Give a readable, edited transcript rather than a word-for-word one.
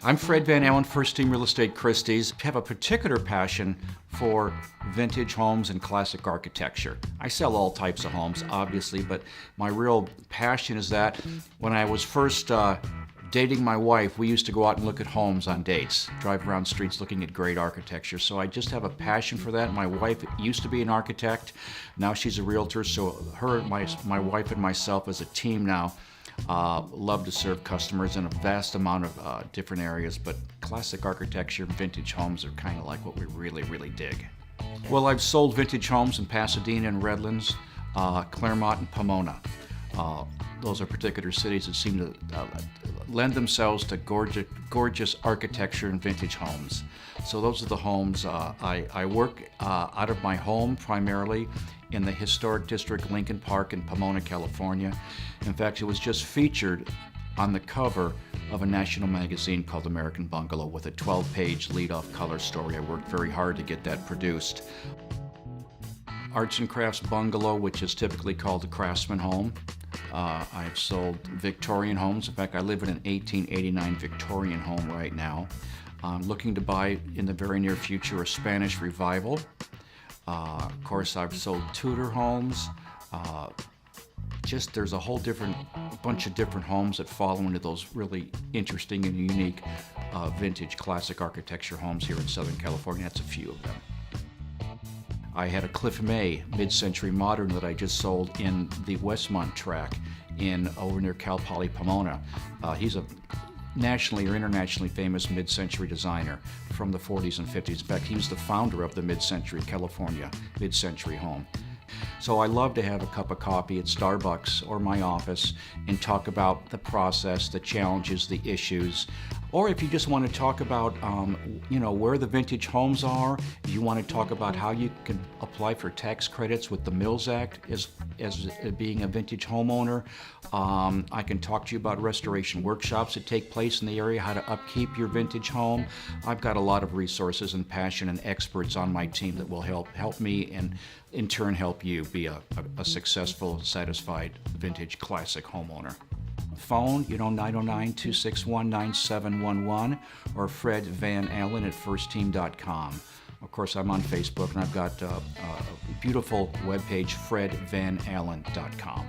I'm Fred Van Allen, First Team Real Estate Christie's. I have a particular passion for vintage homes and classic architecture. I sell all types of homes, obviously, but my real passion is that when I was first dating my wife, we used to go out and look at homes on dates, drive around streets looking at great architecture. So I just have a passion for that. My wife used to be an architect. Now she's a realtor, so her, my wife and myself as a team now love to serve customers in a vast amount of different areas, but classic architecture, vintage homes are kind of like what we really, really dig. Well, I've sold vintage homes in Pasadena and Redlands, Claremont and Pomona. Those are particular cities that seem to lend themselves to gorgeous architecture and vintage homes. So those are the homes. I work out of my home primarily in the historic district Lincoln Park in Pomona, California. In fact, it was just featured on the cover of a national magazine called American Bungalow with a 12-page lead-off color story. I worked very hard to get that produced. Arts and Crafts Bungalow, which is typically called a craftsman home. I've sold Victorian homes. In fact, I live in an 1889 Victorian home right now. I'm looking to buy in the very near future a Spanish revival. Of course, I've sold Tudor homes. There's a whole bunch of different homes that fall into those really interesting and unique vintage classic architecture homes here in Southern California. That's a few of them. I had a Cliff May mid-century modern that I just sold in the Westmont tract over near Cal Poly Pomona. He's a nationally or internationally famous mid-century designer from the 40s and 50s. In fact, he was the founder of the mid-century California mid-century home. So I love to have a cup of coffee at Starbucks or my office and talk about the process, the challenges, the issues. Or if you just want to talk about, where the vintage homes are, if you want to talk about how you can apply for tax credits with the Mills Act as being a vintage homeowner, I can talk to you about restoration workshops that take place in the area, how to upkeep your vintage home. I've got a lot of resources and passion and experts on my team that will help me and in turn help you be a successful, satisfied vintage classic homeowner. Phone, 909-261-9711 or Fred Van Allen at firstteam.com. Of course, I'm on Facebook and I've got a beautiful webpage, fredvanallen.com.